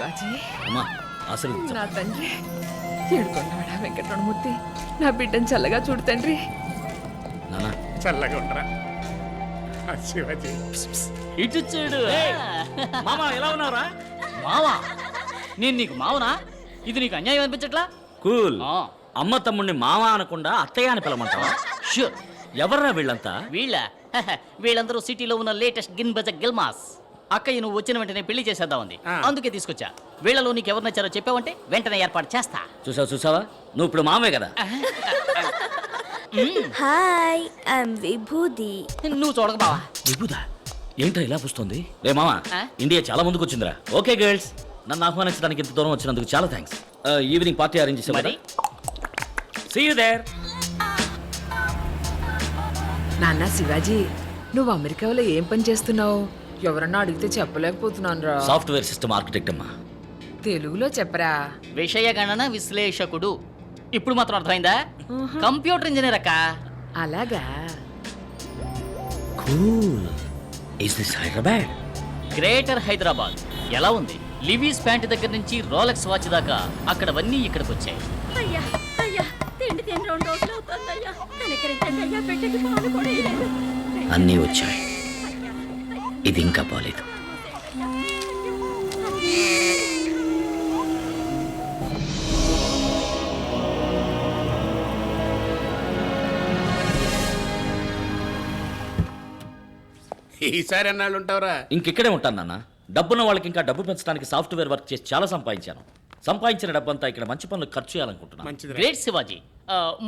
శివాజీ అమ్మా ఆశీర్వదించు. నా తండ్రి ఏడుకొండవాడా వెంకటరమణమూర్తి, నా బిడ్డను చల్లగా చూడు తండ్రి. నాన్న చల్లగా ఉండరా శివాజీ. ఇటు చూడు. మామ ఎలా ఉన్నారా? మావా, నేను నీకు మావనా? ఇది నీకు అన్యాయం అనిపించట్లా? కూల్. ఆ. అమ్మ తమ్ముడిని మామ అనకుండా అత్తయ్య అని పిలమంటావా? షూర్. ఎవర్రా వీళ్ళంతా? వీళ్ళందరూ సిటీలో ఉన్న లేటెస్ట్ గిన్ బజ గిల్మాస్. అక్కయ్య నువ్వు వచ్చిన వెంటనే పెళ్లి చేసేద్దామంది, అందుకే తీసుకొచ్చా. వీళ్ళలో నీకు ఎవరు నచ్చారో చెప్పావంటే వెంటనే ఏర్పాటు చేస్తా. చూసావా నువ్వు ఇప్పుడు మామే కదా. హాయ్, ఐఎమ్ విభూది. నువ్వు చూడక బావా. విభుదా ఏంట్రా ఇలా పుస్తుంది? రే మామ, ఇండియా చాలా ముందుకు వచ్చిందిరా. ఓకే గర్ల్స్, నన్ను ఆహ్వానించడానికి ఇంత దూరం వచ్చినందుకు చాలా థ్యాంక్స్. ఈవినింగ్ పార్టీ అరేంజ్ చేసాం కదా. See you there. నాన్న శివాజీ, నువ్వు అమెరికాలో ఏం పని చేస్తున్నావు? ఎవరన్నా అడిగితే చెప్పలేకపోతున్నాను రా. సాఫ్ట్వేర్ సిస్టమ్ ఆర్కిటెక్ట్ అమ్మా. తెలుగులో చెప్పరా. విషయ గణన విశ్లేషకుడు. ఇప్పుడు మాత్రం అర్థమైందా? కంప్యూటర్ ఇంజనీర్ అక్క. అలాగా. Cool. Is this Hyderabad? Greater Hyderabad. ఎలా ఉంది? లివీస్ ప్యాంట్ దగ్గర నుంచి రోలెక్స్ వాచ్ దాకా అక్కడవన్నీ ఇక్కడికి వచ్చాయి. అయ్యా అయ్యా, తిండి తిని 2 రోజులు అవుతుందయ్యా. కనికరించండి అయ్యా, బిడ్డకి పాలు కూడా ఇవ్వలేదు. అన్నీ వచ్చాయి, ఇది ఇంకా బాలేదు. ఈసారి ఎన్నాళ్ళు ఉంటావురా? ఇంకెక్కడే ఉంటాను నాన్న. డబ్బున్న వాళ్ళకి ఇంకా డబ్బు పెంచడానికి సాఫ్ట్వేర్ వర్క్ చేసి చాలా సంపాదించాను. సంపాదించిన డబ్బంతా ఇక్కడ మంచి పనులు ఖర్చు చేయాలనుకుంటున్నాను. మంచిది. గ్రేట్ శివాజీ.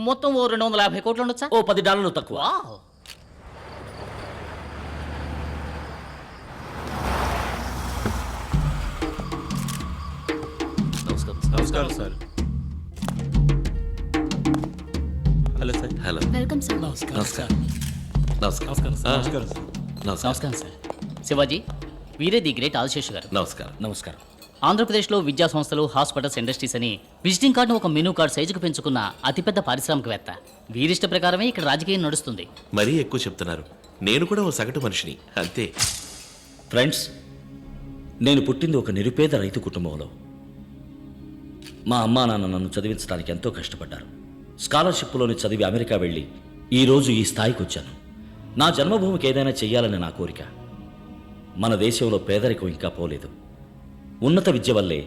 మొత్తం ఓ 250 కోట్లు ఉండొచ్చా? ఓ $10 తక్కువ. వావ్. నమస్కారం sir. Hello sir. Hello. Welcome sir. నమస్కారం. నమస్కారం. నమస్కారం సార్. శివాజీ, వీరే ది గ్రేట్ ఆల్శేష్ గారు. నమస్కారం. నమస్కారం. ఆంధ్రప్రదేశ్లో విద్యా సంస్థలు, హాస్పిటల్స్, ఇండస్ట్రీస్ అని విజిటింగ్ కార్డును ఒక మెనూ కార్డు సైజుకు పెంచుకున్న అతిపెద్ద పారిశ్రామికవేత్త. వీరిష్ట ప్రకారమే ఇక్కడ రాజకీయం నడుస్తుంది. మరీ ఎక్కువ చెప్తున్నారు. నేను కూడా ఓ సగటు మనిషిని, అంతే. ఫ్రెండ్స్, నేను పుట్టింది ఒక నిరుపేద రైతు కుటుంబంలో. మా అమ్మా నాన్న నన్ను చదివించడానికి ఎంతో కష్టపడ్డారు. స్కాలర్షిప్లోని చదివి అమెరికా వెళ్ళి ఈరోజు ఈ స్థాయికి వచ్చాను. నా జన్మభూమికి ఏదైనా చెయ్యాలని నా కోరిక. మన దేశంలో పేదరికం ఇంకా పోలేదు. ఉన్నత విద్య వల్లే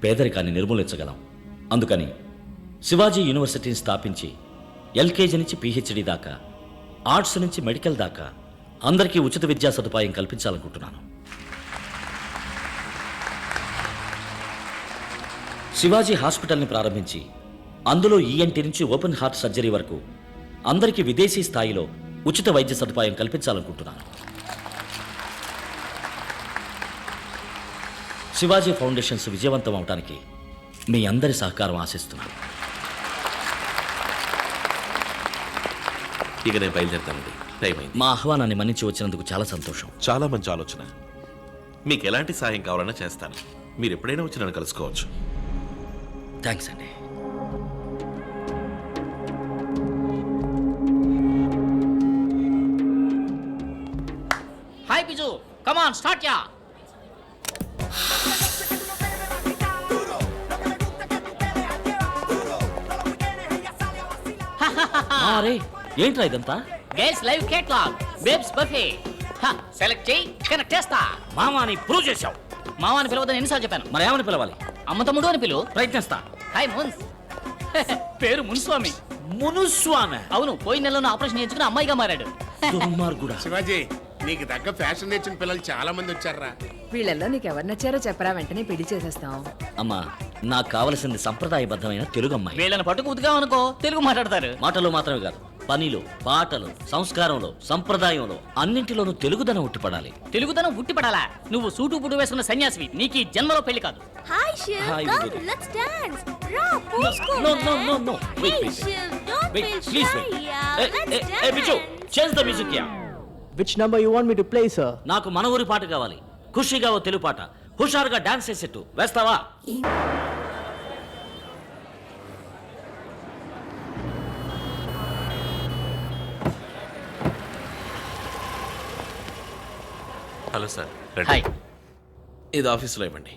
పేదరికాన్ని నిర్మూలించగలం. అందుకని శివాజీ యూనివర్సిటీని స్థాపించి ఎల్కేజీ నుంచి పీహెచ్డీ దాకా, ఆర్ట్స్ నుంచి మెడికల్ దాకా అందరికీ ఉచిత విద్యా సదుపాయం కల్పించాలనుకుంటున్నాను. శివాజీ హాస్పిటల్ని ప్రారంభించి అందులో ఈఎన్టీ నుంచి ఓపెన్ హార్ట్ సర్జరీ వరకు అందరికీ విదేశీ స్థాయిలో ఉచిత వైద్య సదుపాయం కల్పించాలనుకుంటున్నాను. శివాజీ ఫౌండేషన్స్ విజయవంతం అవడానికి మీ అందరి సహకారం ఆశిస్తున్నాను. ఇక నేను బయలుదేరుతానండి, టైం అయింది. మా ఆహ్వానాన్ని మన్నించి వచ్చినందుకు చాలా సంతోషం. చాలా మంచి ఆలోచన. మీకు ఎలాంటి సాయం కావాలన్నా చేస్తాను. మీరు ఎప్పుడైనా వచ్చి నన్ను కలుసుకోవచ్చు. థ్యాంక్స్ అండి. Hi Biju, come on start యా. అరే ఏంట్రా ఇదంతా? Guys live catalogue, babes buffet. Select చేయి, కనెక్ట్ చేస్తా. మామాని ప్రూవ్ చేశావు. మావాని పిలవద్దని ఎన్నిసార్లు చెప్పాను? మరి ఏమని పిలవాలి? అమ్మ తమ్ముడు అని పిలువు. ప్రయత్నిస్తా. హాయ్ మున్స్. పేరు మున్స్వామి. మునుస్వామి. అవును, పోయిన నెలలో ఆపరేషన్ చేయించుకుని అమ్మాయిగా మారాడు. దుర్మార్గుడా. శివాజీ, నీకు తగ్గ ఫ్యాషన్ నేర్చిన పిల్లలు చాలా మంది వచ్చారా? వీళ్ళల్లో నీకు ఎవరు నచ్చారో చెప్పరా, వెంటనే పెళ్లి చేసేస్తాం. అమ్మా, నాకు కావలసింది సంప్రదాయబద్ధమైన తెలుగు అమ్మాయి. వీళ్ళని పట్టుకు ఉతికామనుకో తెలుగు మాట్లాడతారు. మాటలు మాత్రమే కాదు, పనిలో, పాటలు, సంస్కారంలో, సంప్రదాయంలో అన్నింటిలోనూ తెలుగుదనం ఉట్టిపడాలి. తెలుగుదనం ఉట్టిపడాలా? నువ్వు సూటు పుట్టు వేసుకున్న సన్యాసివి, నీకు ఈ జన్మలో పెళ్లి కాదు. Hi Shiv, Hi, come, Vibhuti. let's dance. Ra, posko. No. Wait. Hey Shiv, don't Wait, feel please shy, wait. yeah. Let's Hey, Bichu, dance. change the music here. Which number you want me to play, sir? నాకు మన ఊరి పాట కావాలి. ఖుషిగా ఓ తెలుగు పాట. హుషారుగా dance చేసేట్టు వేస్తావా? Hello sir. Hi. ఇది ఆఫీస్లో ఇవ్వండి.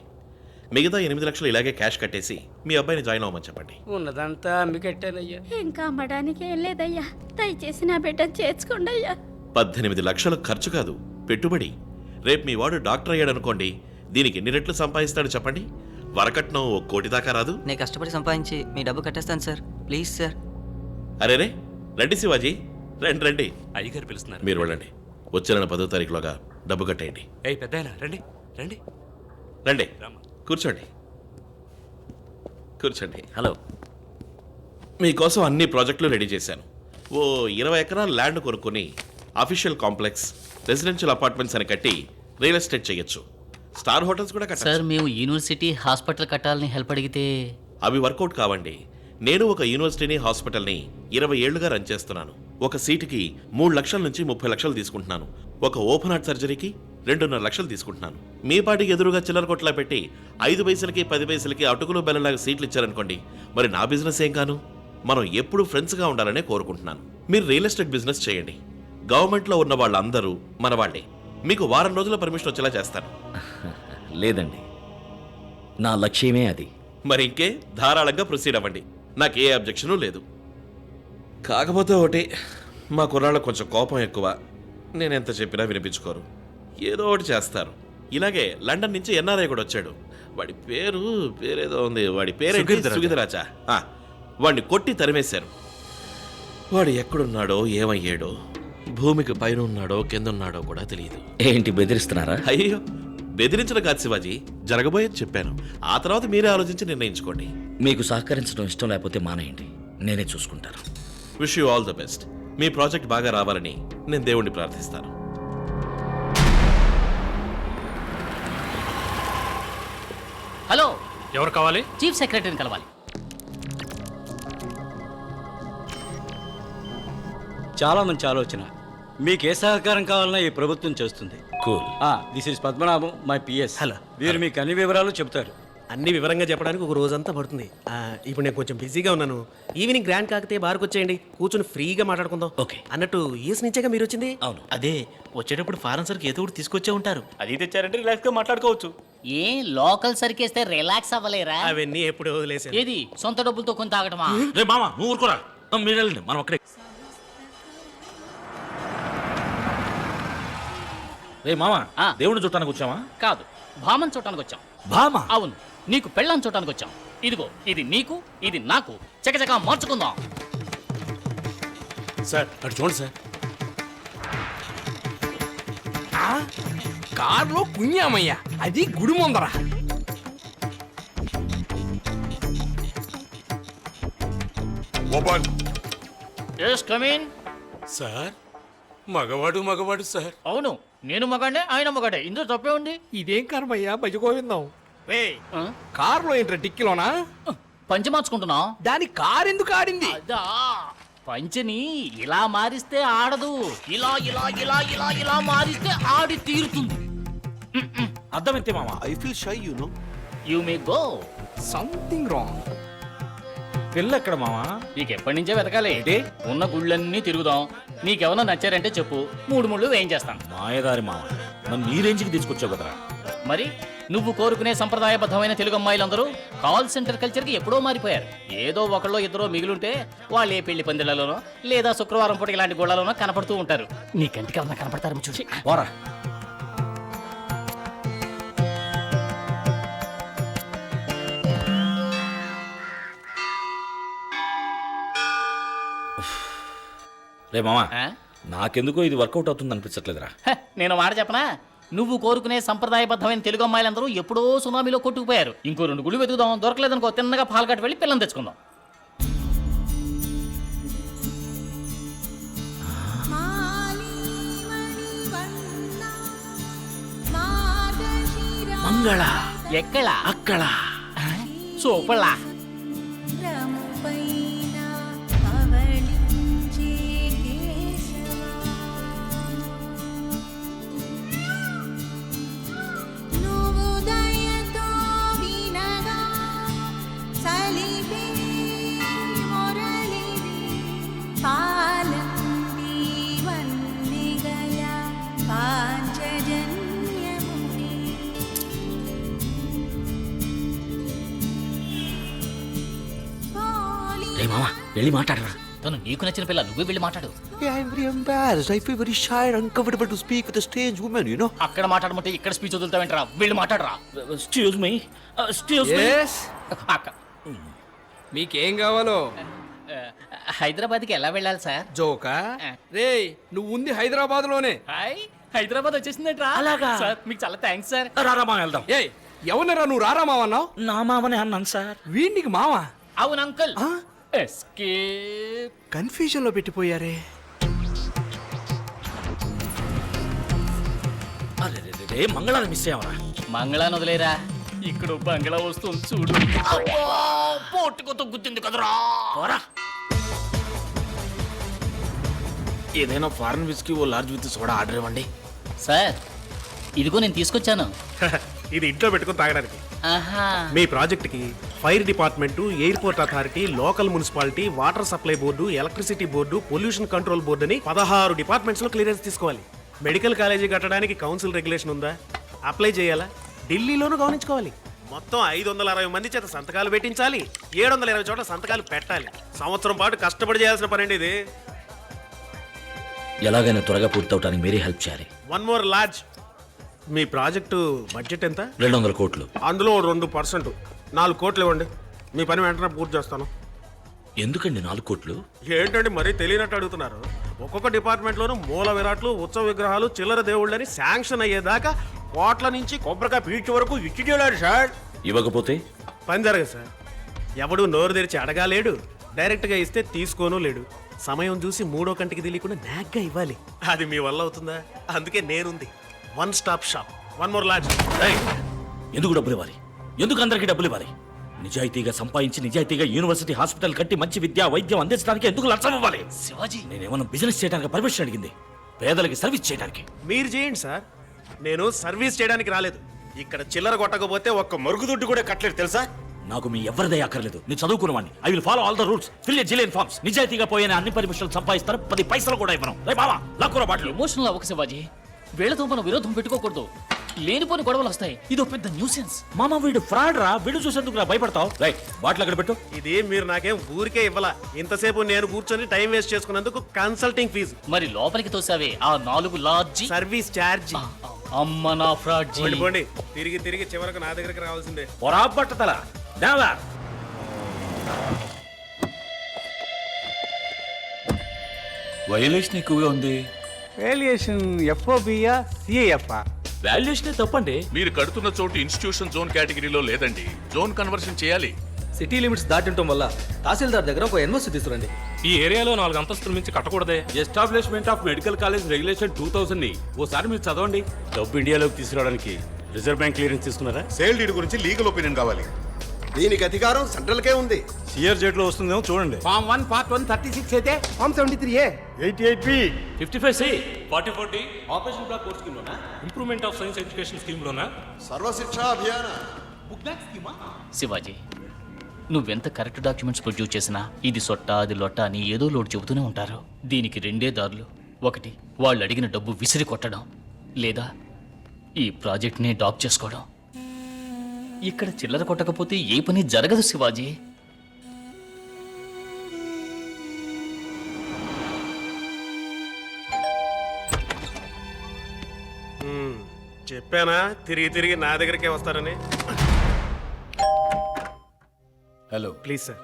మిగతా 8 లక్షలు ఇలాగే క్యాష్ కట్టేసి మీ అబ్బాయిని జాయిన్ అవ్వమని చెప్పండి. ఉన్నదంతా అమ్మికట్టానయ్యా. ఇంకా అమ్మడానికి ఏం లేదయ్యా, దయచేసి నా బిడ్డను చేర్చుకోండి అయ్యా. 18 లక్షలు ఖర్చు కాదు, పెట్టుబడి. రేపు మీ వాడు డాక్టర్ అయ్యాడు అనుకోండి, దీనికి ఎన్ని రెట్లు సంపాదిస్తాడు చెప్పండి? వరకట్నం 1 కోటి దాకా రాదు. నేను కష్టపడి సంపాదించి మీ డబ్బు కట్టేస్తాను సార్, ప్లీజ్ సార్. అరే రండి శివాజీ, రండి రండి. అయ్యగారు పిలుస్తున్నారు. మీరు వెళ్ళండి. వచ్చే నెల 10వ తారీఖులోగా డబ్బు కట్టేయండి. ఏయ్ పెద్దాయన రండి రండి. రండి, కూర్చోండి కూర్చోండి. హలో. మీకోసం అన్ని ప్రాజెక్టులు రెడీ చేశాను. ఓ 20 ఎకరాల ల్యాండ్ కొనుక్కొని అఫీషియల్ కాంప్లెక్స్, రెసిడెన్షియల్ అపార్ట్మెంట్స్ అని కట్టి రియల్ ఎస్టేట్ చేయొచ్చు. స్టార్ హోటల్స్ కూడా కట్టచ్చు. సార్ మేము యూనివర్సిటీ హాస్పిటల్ కట్టాలని హెల్ప్ అడిగితే అవి వర్కౌట్ కావండి. నేను ఒక యూనివర్సిటీని, హాస్పిటల్ని 20 ఏళ్లుగా రన్ చేస్తున్నాను. ఒక సీటుకి 3 లక్షల నుంచి 30 లక్షలు తీసుకుంటున్నాను. ఒక ఓపెన్ హార్ట్ సర్జరీకి 2.5 లక్షలు తీసుకుంటున్నాను. మీ పాటికి ఎదురుగా చిల్లర కొట్లా పెట్టి 5 పైసలకి 10 పైసలకి అటుకులు బెల్లలాగా సీట్లు ఇచ్చారనుకోండి, మరి నా బిజినెస్ ఏం కాను? మనం ఎప్పుడు ఫ్రెండ్స్గా ఉండాలనే కోరుకుంటున్నాను. మీరు రియల్ ఎస్టేట్ బిజినెస్ చేయండి. గవర్నమెంట్లో ఉన్న వాళ్ళందరూ మన వాళ్ళే. మీకు వారం రోజుల పర్మిషన్ వచ్చేలా చేస్తాను. లేదండి, నా లక్ష్యమే అది. మరి ఇంకే, ధారాళంగా ప్రొసీడ్ అవ్వండి. నాకే అబ్జెక్షను లేదు. కాకపోతే ఒకటి, మా కుర్రాళ్ళకు కొంచెం కోపం ఎక్కువ. నేను ఎంత చెప్పినా వినిపించుకోరు, ఏదో ఒకటి చేస్తారు. ఇలాగే లండన్ నుంచి ఎన్ఆర్ఐ కూడా వచ్చాడు. వాడి పేరేదో ఉంది. వాడి పేరు సుగీధరాజా. వాడిని కొట్టి తరిమేశారు. వాడు ఎక్కడున్నాడో, ఏమయ్యాడో, భూమికి పైన ఉన్నాడో కింద ఉన్నాడో కూడా తెలియదు. ఏంటి బెదిరిస్తున్నారా? అయ్యో, బెదిరించడం కాదు శివాజీ, జరగబోయేది చెప్పాను. ఆ తర్వాత మీరే ఆలోచించి నిర్ణయించుకోండి. మీకు సహకరించడం ఇష్టం లేకపోతే మానేయండి, నేనే చూసుకుంటాను. Wish you all the best. Me project బాగా రావాలని నేను దేవుణ్ణి ప్రార్థిస్తాను. హలో, ఎవరు కావాలి? చీఫ్ సెక్రటరీని కలవాలి. చాలా మంచి ఆలోచన. మీకు ఏ సహకారం కావాలన్నా ఈ ప్రభుత్వం చేస్తుంది. Cool. This is Padmanabham, my PS. Hello. వీరు మీకు అన్ని వివరాలు చెప్తారు. అన్ని వివరంగా చెప్పడానికి ఒక రోజంతా పడుతుంది. ఇప్పుడు నేను కొంచెం బిజీగా ఉన్నాను. ఈవినింగ్ గ్రాండ్ కాకతే బార్కి వచ్చేయండి, కూర్చొని ఫ్రీగా మాట్లాడుకుందాం. ఓకే. అన్నట్టు యూఎస్ నుంచేగా మీరు వచ్చింది? అవును. అదే వచ్చేటప్పుడు ఫారెన్ సర్కి ఏదో ఒకటి తీసుకొచ్చే ఉంటారు. అది తెచ్చారంటే రిలాక్స్ గా మాట్లాడుకోవచ్చు. ఏ లోకల్ సరికేస్తే రిలాక్స్ అవ్వలేరా? అవన్నీ ఎప్పుడు వదిలేసాను. ఏది సొంత డబ్బులతో కొంత తాగటమా? రే మామ, నువ్వు ఊరుకోరా. మీరు వెళ్ళండి, మనం అక్కడే. రే మామ, దేవుడిని చుట్టానికి వచ్చావా? కాదు, భామన్ చూడటానికి వచ్చాం. భామ? అవును, నీకు పెళ్ళాన్ని చూడటానికి వచ్చాం. ఇదిగో, ఇది నీకు, ఇది నాకు. చకచకా మార్చుకుందాం. సార్ అటు చూడండి సార్. కారులో కుഞ്ഞామయ్యా, అది గుడి ముందర. Yes, come in. సార్ మగవాడు సార్. అవును, నేను మగాడే, ఆయన మగాడే. ఇందులో తప్పే ఉంది. ఇదేం కర్మయ్యా, భజగోవిందాం. ఆ? కారులో ఏంట్రా డిక్కిలోనా? పంచి మార్చుకుంటున్నాం. దాని కారు ఎందుకు ఆడింది? అదా, పంచిని ఇలా మారిస్తే ఆడదు, ఇలా ఇలా ఇలా ఇలా ఇలా మారిస్తే ఆడి తీరుతుంది. అర్థం ఎంతే మామ? I feel shy you know. You may go. Something wrong. పిల్ల ఎక్కడ మావా? నీకు ఎప్పటి నుంచే వెతకాలి. ఉన్న గుళ్ళన్నీ తిరుగుదాం. నీకెవరన్నా నచ్చారంటే చెప్పు, 3 ముళ్ళు వేయించేస్తాను. మాయదారి మామ, నన్ను ఈ రేంజ్కి తీసుకొచ్చావు కదరా. మరి నువ్వు కోరుకునే సంప్రదాయబద్ధమైన తెలుగు అమ్మాయిలందరూ కాల్ సెంటర్ కల్చర్కి ఎప్పుడో మారిపోయారు. ఏదో ఒకళ్ళో ఇద్దరో మిగిలింటే వాళ్ళు ఏ పెళ్లి పందిళ్లలోనో లేదా శుక్రవారం పూట ఇలాంటి గోళ్లలోనో కనపడుతూ ఉంటారు. నీ కంటికి ఎవరన్నా కనపడతారు చూసి పోరా. రే మామా, నాకెందుకో ఇది వర్కౌట్ అవుతుంది అనిపించట్లేదురా. నేను మాట చెప్పనా, నువ్వు కోరుకునే సంప్రదాయబద్ధమైన తెలుగు అమ్మాయిలందరూ ఎప్పుడో సునామీలో కొట్టుకుపోయారు. ఇంకో 2 గుళ్ళు వెతుకుదాం, దొరకలేదనుకో తిన్నగా పాల్గట్టు వెళ్ళి పిల్లని తెచ్చుకుందాం. మంగళ ఎక్కడ? అక్కడ. సూపర్లా. రే మామ వెళ్ళి మాట్లాడరా. తను నీకు నచ్చిన పిల్ల, నువ్వే వెళ్ళి మాట్లాడు. I'm very embarrassed. I feel very shy and uncomfortable to speak with a strange woman, you know. అక్కడ మాట్లాడమంటే ఇక్కడ స్పీచ్ వదులుతావేంట్రా? వెళ్ళి మాట్లాడరా. Excuse me, excuse me. అక్క, మీకేం కావాలో? హైదరాబాద్కి ఎలా వెళ్ళాలి సార్? జోకా రే, నువ్వు ఉంది హైదరాబాద్ లోనే. హాయ్, హైదరాబాద్ వచ్చేసిందంట్రా. అలాగా? సార్ మీకు చాలా థ్యాంక్స్ సార్. రారా మామ వెళ్దాం. ఏ ఎవరినరా నువ్వు రారా మావన్నావు? నా మామనే అన్నాను సార్. వీడికి మావా? అవును అంకుల్. ఎస్కేప్. కన్ఫ్యూజన్ లో పెట్టిపోయారే. అరే మంగళాన్ని మిస్ అయ్యావరా. మంగళాన్ని వదిలేరా, ఇక్కడ బంగ్లా వస్తుంది చూడు. పోటుకొతో గుర్తుంది కదరా. పోరా. ఏదైనా ఫారెన్ విస్కీ ఓ లార్జ్ విత్ సోడా ఆర్డర్ ఇవ్వండి. సార్ ఇదిగో నేను తీసుకొచ్చాను. ఇది ఇంట్లో పెట్టుకుని తాగడానికి. ఆహా. మీ ప్రాజెక్ట్కి fire department, airport authority, local municipality, water supply board, electricity board, pollution control board అని 16 డిపార్ట్మెంట్స్ లో క్లియరెన్స్ తీసుకోవాలి. మెడికల్ కాలేజీ కట్టడానికి కౌన్సిల్ రెగ్యులేషన్ ఉందా? అప్లై చేయాలా? ఢిల్లీలోనూ గమనించుకోవాలి. మొత్తం 560 మంది చేత సంతకాలు పెట్టించాలి. 720 చోట్ల సంతకాలు పెట్టాలి. సంవత్సరం పాటు కష్టపడి చేయాల్సిన పని అండి ఇది. ఎలాగైనా త్వరగా పూర్తవటానికి మీరే హెల్ప్ చేయాలి. One more large. మీ ప్రాజెక్టు బడ్జెట్ ఎంత? 200 కోట్లు. అందులో 2%, 4 కోట్లు ఇవ్వండి. మీ పని వెంటనే పూర్తి చేస్తాను. ఎందుకండి 4 కోట్లు? ఏంటంటే మరీ తెలియనట్టు అడుగుతున్నారు. ఒక్కొక్క డిపార్ట్మెంట్లోనూ మూల విరాట్లు, ఉత్సవ విగ్రహాలు, చిల్లర దేవుళ్ళని శాంక్షన్ అయ్యేదాకా కోట్ల నుంచి కొబ్బరికాయ పీచు వరకు ఇచ్చి చేయలేడు సార్. ఇవ్వకపోతే పని జరగదు సార్. ఎవడు నోరు తెరిచి అడగాలేడు, డైరెక్ట్గా ఇస్తే తీసుకోను లేడు. సమయం చూసి మూడో కంటికి తెలియకుండా నాగ్గా ఇవ్వాలి. అది మీ వల్ల అవుతుందా? అందుకే నేనుంది. One stop shop. One more large. ఎందుకు డబ్బులు ఇవ్వాలి? ఎందుకు అందరికీ డబ్బులు ఇవ్వాలి? నిజాయితీగా సంపాదించి నిజాయితీగా యూనివర్సిటీ హాస్పిటల్ కట్టి మంచి విద్య వైద్యం అందించడానికి ఎందుకు లంచం ఇవ్వాలి? శివాజీ, నేనేమన్నా బిజినెస్ చేయడానికి పర్మిషన్ అడిగింది, పేదలకి సర్వీస్ చేయడానికి. మీరు చేయండి సార్, నేను సర్వీస్ చేయడానికి రాలేదు. ఇక్కడ చిల్లర కొట్టకపోతే ఒక్క మరుగుదొడ్డు కూడా కట్టలేదు తెలుసా? నాకు మీ ఎవరిదే అక్కర్లేదు. నేను చదువుకున్నవాడిని. I will follow all the rules. Fill zillion forms. నిజాయితీగా పోయిన అన్ని పర్మిషన్లు సంపాదిస్తారు. 10 పైసలు కూడా ఇవ్వను. రే బావా, లాక్కురా బాటలు. ఎమోషనల్ అవ్వక శివాజీ. వీళ్ళతో మనం విరోధం పెట్టుకోకూడదు. లేనిపోని గొడవలు వస్తాయి. ఇది పెద్ద న్యూసెన్స్. మామ వీడు ఫ్రాడ్ రా. వీడు చూసేందుకు రా భయపడతావు. రైట్, బాటిల్ అక్కడ పెట్టు. ఇది మీరు నాకేం ఊరికే ఇవ్వాల. ఇంతసేపు నేను కూర్చొని టైం వేస్ట్ చేసుకున్నందుకు కన్సల్టింగ్ ఫీజు. మరి లోపలికి తోసావే ఆ 4 లార్జీ. Service charge. అమ్మ నా ఫ్రాడ్ జీ. పోండి. తిరిగి తిరిగి చివరకు నా దగ్గరికి రావాల్సిందే. పొరా పట్టతల దేవా. వైలేషన్ ఎక్కువగా ఉంది. వేలియేషన్ ఎఫ్ఓబియా సిఐఎఫ్ వాల్యుయేషన్ తప్పండి. మీరు కడుతున్న చోటు ఇన్స్టిట్యూషన్ జోన్ కేటగిరీలో లేదండి. జోన్ కన్వర్షన్ చేయాలి. సిటీ లిమిట్స్ దాటింటం వల్ల తహసీల్దార్ దగ్గర ఒక ఎన్ఓసి తీసుకురండి. ఈ ఏరియాలో 4 అంతస్తుల మించి కట్టకూడదే. Establishment of medical college regulation 2000 ని ఓసారి మీరు చదవండి. డబ్బు ఇండియాలోకి తీసుకురావడానికి రిజర్వ్ బ్యాంక్ క్లియరెన్స్ తీసుకున్నారా? సేల్ డీడ్ గురించి లీగల్ ఒపీనియన్ కావాలి. దీనికి అధికారం సెంట్రల్కే ఉంది. సిఆర్జెడ్ లో వస్తుందేమో చూడండి. ఫామ్ 1 పార్ట్ 1 36 అయితే form 73A 88B 55C 4040 operation black course scheme లోనా, improvement of science education scheme లోనా, సర్వశిక్షా అభియాన. శివాజీ, నువ్వెంత కరెక్ట్ డాక్యుమెంట్స్ ప్రొడ్యూస్ చేసినా ఇది సొట్ట అది లొట్ట అని ఏదో లోటు చెబుతూనే ఉంటారు. దీనికి 2 దారులు. ఒకటి, వాళ్ళు అడిగిన డబ్బు విసిరి కొట్టడం, లేదా ఈ ప్రాజెక్ట్ని డాప్ చేసుకోవడం. ఇక్కడ చిల్లర కొట్టకపోతే ఏ పని జరగదు శివాజీ. చెప్పానా తిరిగి తిరిగి నా దగ్గరికే వస్తారని. Hello please sir.